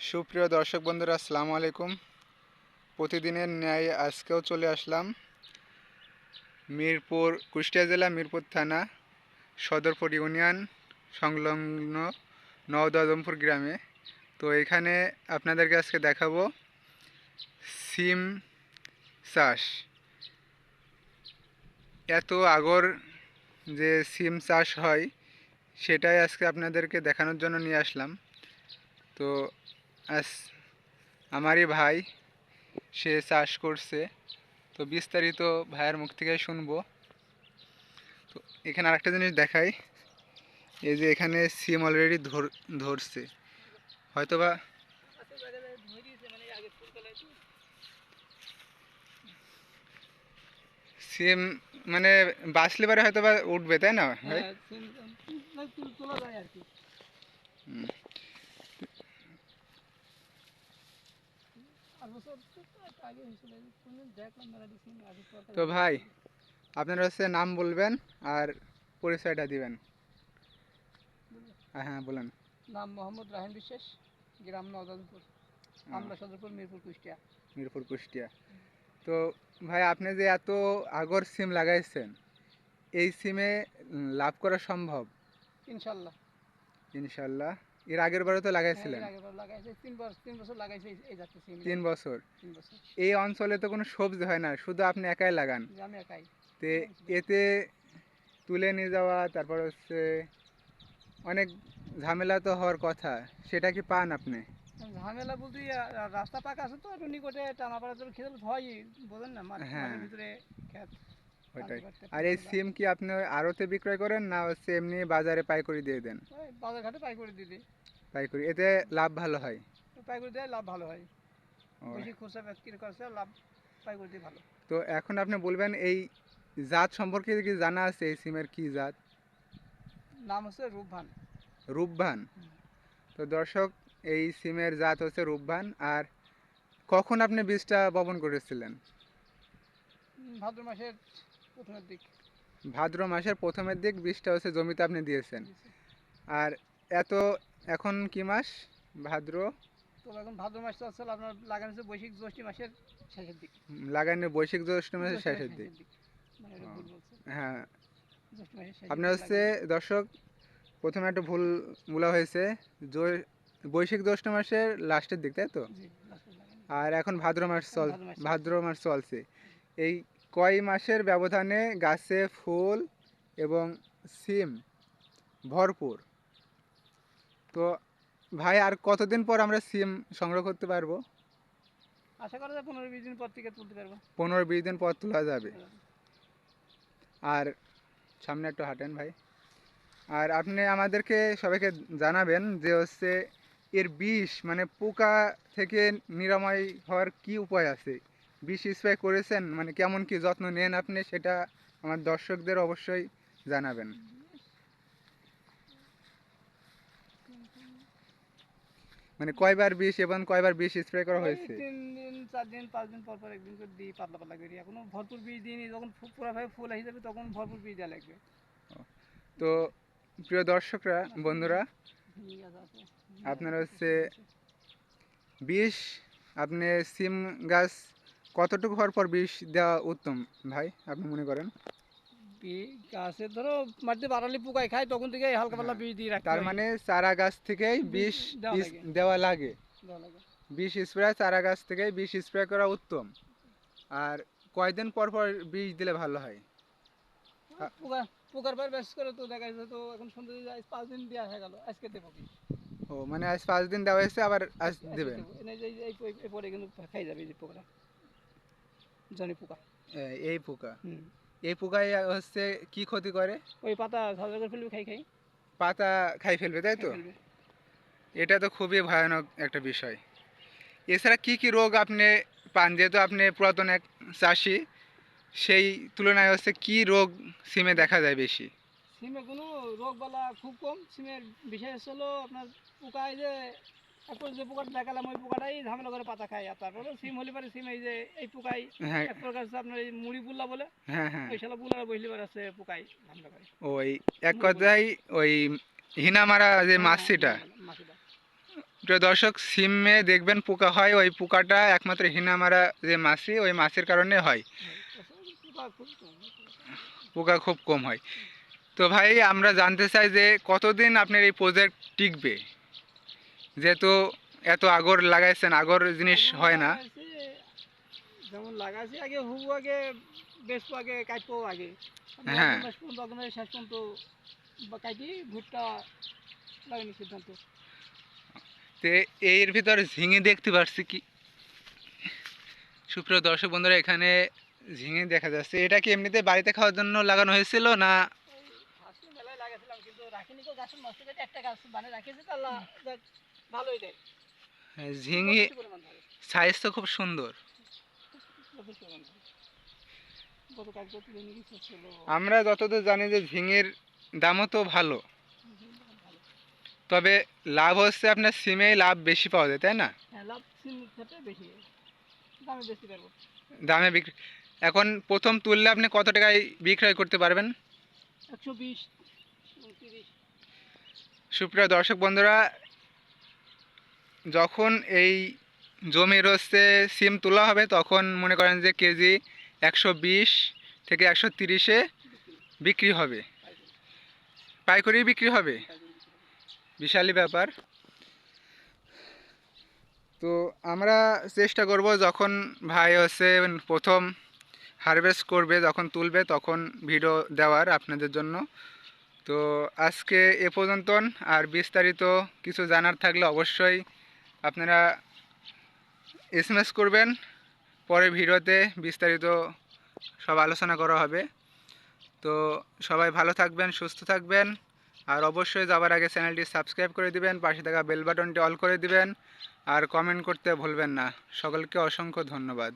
সুপ্রিয় দর্শক বন্ধুরা, আসসালামু আলাইকুম। প্রতিদিনের ন্যায় আজকেও চলে আসলাম মিরপুর, কুষ্টিয়া জেলা মিরপুর থানা সদরপুর ইউনিয়ন সংলগ্ন নওদাদমপুর গ্রামে। তো এখানে আপনাদেরকে আজকে দেখাবো সিম চাষ। এত আগর যে সিম চাষ হয় সেটাই আজকে আপনাদেরকে দেখানোর জন্য নিয়ে আসলাম। তো আজ আমারই ভাই, সে চাষ করছে, তো বিস্তারিত ভাইয়ের মুখ থেকে শুনবো। তো এখানে আরেকটা জিনিস দেখাই, এই যে এখানে সিম অলরেডি ধরছে, হয়তোবা সিম মানে বাঁচলে পারে হয়তোবা উঠবে, তাই না ভাই? হুম। তো ভাই, আপনারা হচ্ছে নাম বলবেন আর পরিচয়টা দিবেন। হ্যাঁ বলেন। নাম মোহাম্মদ রাহিন বিশ্বাস, গ্রাম নওদাদপুর, আমরা সদরপুর, মিরপুর, কুষ্টিয়া। মিরপুর, কুষ্টিয়া। তো ভাই, আপনি যে এত আগর সিম লাগাইছেন, এই সিমে লাভ করা সম্ভব? ইনশাল্লাহ। ইনশাল্লাহ। এর আগের বারও তো লাগাইছিলেন। লাগাইছে 3 বছর লাগাইছে এই জাতীয় সিম। 3 বছর। 3 বছর। এই অঞ্চলে তো কোনো সবজি হয় না, শুধু আপনি একাই লাগান। আমি একাই। তে এতে তুলে নিয়ে যাওয়া, তারপর হচ্ছে অনেক ঝামেলা তো হওয়ার কথা, সেটা কি পান আপনি? ঝামেলা বলতে রাস্তা পাকা আছে তো, একটু নিকটে টানা পাড়া তো খেতে হয়, বোঝেন না, হ্যাঁ, মাঠের ভিতরে খেত। ওইটাই। আর এই সিম কি আপনি আড়তে বিক্রয় করেন, না হচ্ছে এমনি বাজারে পাইকারি দিয়ে দেন? বাজার ঘাটে পাইকারি দিয়ে দিই। পাইকারি, এতে লাভ ভালো হয়? পাইকারি দেয় লাভ ভালো হয়, ও, বেশি খুচরা বিক্রি করছে, লাভ পাইকারি দিয়ে ভালো। তো এখন আপনি বলবেন এই জাত সম্পর্কে কি জানা আছে? এই সিমের কি জাত? নাম হচ্ছে রূপভান। রূপভান। তো দর্শক, এই সিমের জাত হচ্ছে রূপভান। আর কখন আপনি বীজটা বপন করেছিলেন? ভাদ্র মাসের প্রথমের দিক। ভাদ্র মাসের প্রথমের দিক বীজটা হচ্ছে জমিতে আপনি দিয়েছেন। আর এত এখন কি মাস? ভাদ্র। তো এখন ভাদ্র মাস চলছে, আপনার লাগানো হচ্ছে বৈশাখ জ্যৈষ্ঠ মাসের শেষের দিক। লাগানো বৈশাখ জ্যৈষ্ঠ মাসের শেষের দিক। মানে এটা ভুল বলছে, হ্যাঁ, জ্যৈষ্ঠ মাসের শেষের আপনার দিক হচ্ছে লাগানো। দর্শক, প্রথমে একটা ভুল বলা হয়েছে, বৈশাখ জ্যৈষ্ঠ মাসের লাস্টের দিক, তাই তো? জি, লাস্টে লাগানো। আর এখন ভাদ্র মাস ভাদ্র মাস চলছে। ভাদ্র মাস চলছে। এই কয় মাসের ব্যবধানে গাছে ফুল এবং সিম ভরপুর। তো ভাই, আর কতদিন পর আমরা সিম সংগ্রহ করতে পারবো? আশা করা যায় 15-20 দিন পর থেকে তুলতে পারবো। 15-20 দিন পর তোলা যাবে। আর সামনে একটু হাঁটেন ভাই। আর আপনি আমাদেরকে সবাইকে জানাবেন যে হচ্ছে এর বিষ, মানে পোকা থেকে নিরাময় হওয়ার কি উপায় আছে? বিষ স্প্রে করেছেন, মানে কেমন কি যত্ন নেন আপনি, সেটা আমার দর্শকদের অবশ্যই জানাবেন। মানে কয়বার বিষ এবং কয়বার বিষ স্প্রে করা হয়েছে? 3 দিন 4 দিন 5 দিন পর পর একদিন করে দিই, পাতলা পাতলা করে। এখনো ভরপুর বীজ দিইনি, যখন পুরোভাবে ফুল হয়ে যাবে তখন ভরপুর বীজ দেওয়া লাগবে। তো প্রিয় দর্শকরা, বন্ধুরা, আপনারা হচ্ছে বিষ, আপনি সিম গাছ কতটুকু হওয়ার পর বিষ দেওয়া উত্তম ভাই, আপনি মনে করেন? গাছে ধরো মাটিতে বাড়ালে পোকায় খায়, তখন থেকে হালকা পাতলা বীজ দিয়ে রাখতে তার হয়। মানে চারা গাছ থেকেই বিষ দেওয়া লাগে। বিষ স্প্রে চারা গাছ থেকেই বিষ স্প্রে করা উত্তম। আর কয়দিন পর পর বিষ দিলে ভালো হয়? পোকার পর বেশ করে তো দেখা যাচ্ছে, তো এখন সুন্দর 5 দিন দেওয়া হয়ে গেল, আজকে দেবো বীজ। ও, মানে আজ 5 দিন দেওয়া হয়েছে, আবার আজ দেবেন? এরপরে কিন্তু খাই যাবে এই যে পোকাটা, জনি পোকা। এই পোকা, এই পোকায় হচ্ছে কি ক্ষতি করে? ওই পাতা ঝাঁঝরা করে ফেলবে, খাই পাতা খাই ফেলবে, তাই তো? এটা তো খুবই ভয়ানক একটা বিষয়। এছাড়া কি কি রোগ আপনি পান, যেহেতু আপনি পুরাতন এক চাষি, সেই তুলনায় হচ্ছে কি রোগ সিমে দেখা যায় বেশি? সিমে কোনো রোগ বালা খুব কম। সিমের বিশেষ হলো আপনার পোকায় যে এখন যে পোকাটা দেখালাম, ওই পোকাটাই ঝামেলা করে পাতা খায়। আর তারপরে সিম হলে পারে সিম এই যে এই পোকায় হ্যাঁ, এক প্রকার হচ্ছে আপনার এই মুড়ি বুল্লা বলে, হ্যাঁ, হ্যাঁ, ওই শালা বুলার বসলে পারে আছে পোকায় ঝামেলা করে। ওই এক কথায় ওই হিনা মারা যে মাছিটা, মাছিটা প্রিয় দর্শক, সিমে দেখবেন পোকা হয়, ওই পোকাটা একমাত্র হিনামারা যে মাছি, ওই মাছির কারণে হয়, পোকা খুব কম। পোকা খুব কম হয়। তো ভাই আমরা জানতে চাই যে কতদিন আপনার এই প্রজেক্ট টিকবে, যেহেতু এত আগর লাগাইছেন, আগর জিনিস আগুন হয় না। লাগাইছি, যেমন লাগাইছি আগে হুবু আগে, বেসবো আগে, কাটবো আগে, আপনার হ্যাঁ, অগ্রিম মাস পর্যন্ত, অগ্রিম শেষ পর্যন্ত বা কাটি ভুট্টা লাগানোর সিদ্ধান্ত। তো এর ভিতর ঝিঙে দেখতে পাচ্ছি কি, সুপ্রিয় দর্শক বন্ধুরা, এখানে ঝিঙে দেখা যাচ্ছে। এটা কি এমনিতে বাড়িতে খাওয়ার জন্য লাগানো হয়েছিল না? ওই ফার্স্টে মেলায় লাগাইছিলাম, কিন্তু রাখিনি, কেউ গাছ নষ্ট করে একটা গাছ মানে রাখেছি, তো আল্লাহ যাক ভালোই দেয়, ঝিঙে যথেষ্ট পরিমাণ ধরে, সাইজ তো খুব সুন্দর। যথেষ্ট পরিমাণ ধরে। গত কালকে তুলে নিয়ে গেছে ছিল। আমরা যতদূর জানি যে ঝিঙের দামও তো ভালো, ভালো। তবে লাভ হচ্ছে আপনার সিমেই লাভ বেশি পাওয়া যায়, তাই না? হ্যাঁ, লাভ সিমের ক্ষেত্রে বেশি, দামে বেশি পারবো। দামে বিক্রি। এখন প্রথম তুললে আপনি কত টাকায় বিক্রয় করতে পারবেন? 120, 30। সুপ্রিয় দর্শক বন্ধুরা, যখন এই জমির হচ্ছে সিম তোলা হবে, তখন মনে করেন যে কেজি 120 থেকে 130-এ বিক্রি হবে, পাইকারি বিক্রি হবে। বিশালই ব্যাপার। তো আমরা চেষ্টা করব যখন ভাই হচ্ছে প্রথম হারভেস্ট করবে, যখন তুলবে, তখন ভিডিও দেওয়ার আপনাদের জন্য। তো আজকে এ পর্যন্ত। আর বিস্তারিত কিছু জানার থাকলে অবশ্যই আপনারা এসএমএস করবেন, পরে ভিডিওতে বিস্তারিত সব আলোচনা করা হবে। তো সবাই ভালো থাকবেন, সুস্থ থাকবেন, আর অবশ্যই যাবার আগে চ্যানেলটি সাবস্ক্রাইব করে দিবেন, পাশে থাকা বেল বাটনটি অল করে দিবেন, আর কমেন্ট করতে ভুলবেন না। সকলকে অসংখ্য ধন্যবাদ।